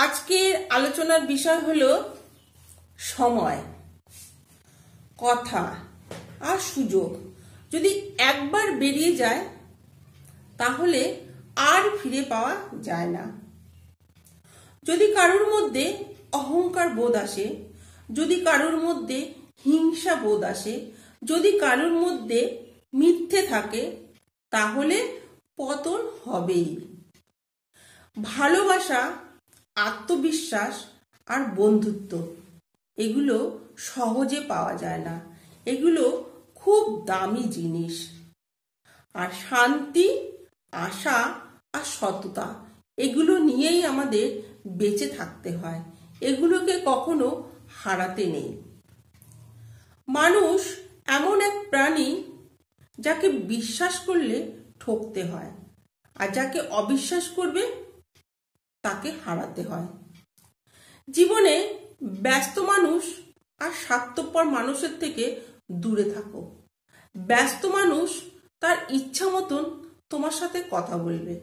আজকের আলোচনার বিষয় হলো সময়, কথা আর সুযোগ যদি একবার বেরিয়ে যায় তাহলে আর ফিরে পাওয়া যায় না। যদি কারোর মধ্যে অহংকার বোধ আসে, যদি কারোর মধ্যে হিংসা বোধ আসে, যদি কারোর মধ্যে মিথ্যে থাকে, তাহলে পতন হবেই। ভালোবাসা, আত্মবিশ্বাস আর বন্ধুত্ব এগুলো সহজে পাওয়া যায় না, এগুলো খুব দামি জিনিস। আর শান্তি, আশা আর সততা এগুলো নিয়েই আমাদের বেঁচে থাকতে হয়, এগুলোকে কখনো হারাতে নেই। মানুষ এমন এক প্রাণী যাকে বিশ্বাস করলে ঠকতে হয়, আর যাকে অবিশ্বাস করবে তাকে হারাতে হয়। জীবনে ব্যস্ত মানুষ আর স্বার্থপর মানুষের থেকে দূরে থাকো। ব্যস্ত মানুষ তার ইচ্ছা মতন তোমার সাথে কথা বলবে,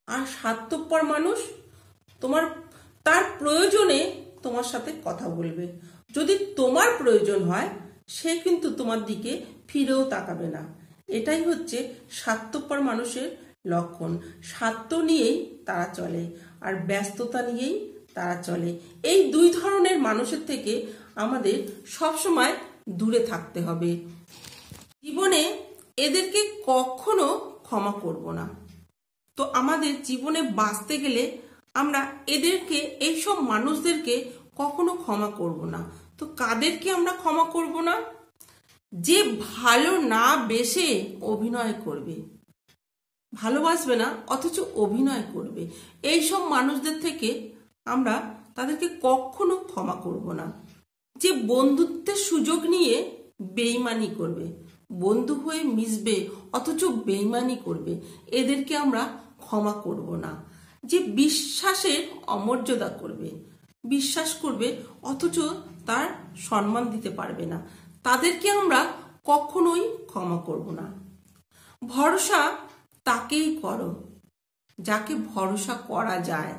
আর স্বার্থপর মানুষ তার প্রয়োজনে তোমার সাথে কথা বলবে। যদি তোমার প্রয়োজন হয় সে কিন্তু তোমার দিকে ফিরেও তাকাবে না। এটাই হচ্ছে স্বার্থপর মানুষের লক্ষণ। স্বার্থ নিয়েই তারা চলে আর ব্যস্ততা নিয়েই তারা চলে। এই দুই ধরনের মানুষের থেকে আমাদের সবসময় দূরে থাকতে হবে। জীবনে এদেরকে কখনো ক্ষমা করব না। তো আমাদের জীবনে বাঁচতে গেলে আমরা এদেরকে, এইসব মানুষদেরকে কখনো ক্ষমা করব না। তো কাদেরকে আমরা ক্ষমা করব না? যে ভালো না বেসে অভিনয় করবে, ভালোবাসবে না অথচ অভিনয় করবে, এইসব মানুষদের থেকে আমরা তাদেরকে কখনো ক্ষমা করব না। যে বন্ধুত্বের সুযোগ নিয়ে বেইমানি করবে, বন্ধু হয়ে মিশবে অথচ বেইমানি করবে, এদেরকে আমরা ক্ষমা করব না। যে বিশ্বাসের অমর্যাদা করবে, বিশ্বাস করবে অথচ তার সম্মান দিতে পারবে না, তাদেরকে আমরা কখনোই ক্ষমা করব না। ভরসা তাকেই করো যাকে ভরসা করা যায়।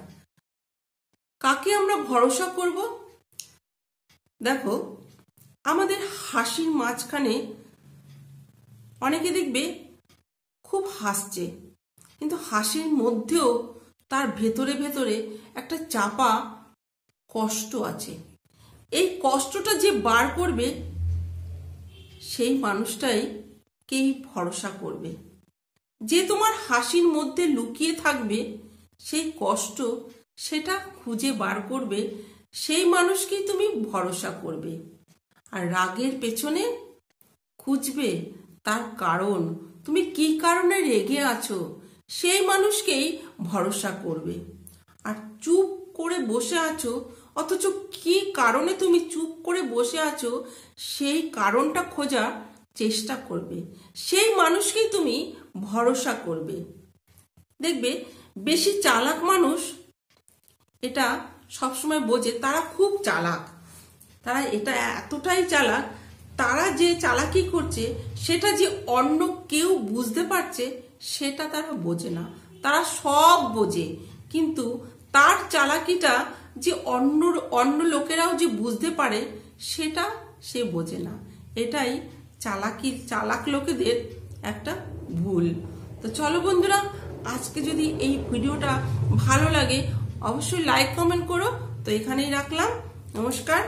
কাকে আমরা ভরসা করব? দেখো, আমাদের হাসির মাঝখানে অনেকে দেখবে খুব হাসছে, কিন্তু হাসির মধ্যেও তার ভেতরে ভেতরে একটা চাপা কষ্ট আছে। এই কষ্টটা যে বার করবে সেই মানুষটাই কেই ভরসা করবে। যে তোমার হাসির মধ্যে লুকিয়ে থাকবে সেই কষ্ট, সেটা খুঁজে বার করবে, সেই মানুষকেই তুমি ভরসা করবে। আর রাগের পেছনে খুঁজবে তার কারণ, তুমি কি কারণে রেগে আছো, সেই মানুষকেই ভরসা করবে। আর চুপ করে বসে আছো, অথচ কি কারণে তুমি চুপ করে বসে আছো সেই কারণটা খোঁজার চেষ্টা করবে, সেই মানুষকেই তুমি ভরসা করবে। দেখবে বেশি চালাক মানুষ এটা সবসময় বোঝে, তারা খুব চালাক, তারা এটা এতটাই চালাক, তারা যে চালাকি করছে সেটা যে অন্য কেউ বুঝতে পারছে সেটা তারা বোঝে না। তারা সব বোঝে, কিন্তু তার চালাকিটা যে অন্য লোকেরাও যে বুঝতে পারে সেটা সে বোঝে না। এটাই চালাক লোকেদের একটা ভুল। তো চলো বন্ধুরা, আজকে যদি এই ভিডিওটা ভালো লাগে অবশ্যই লাইক কমেন্ট করো। তো এখানেই রাখলাম, নমস্কার।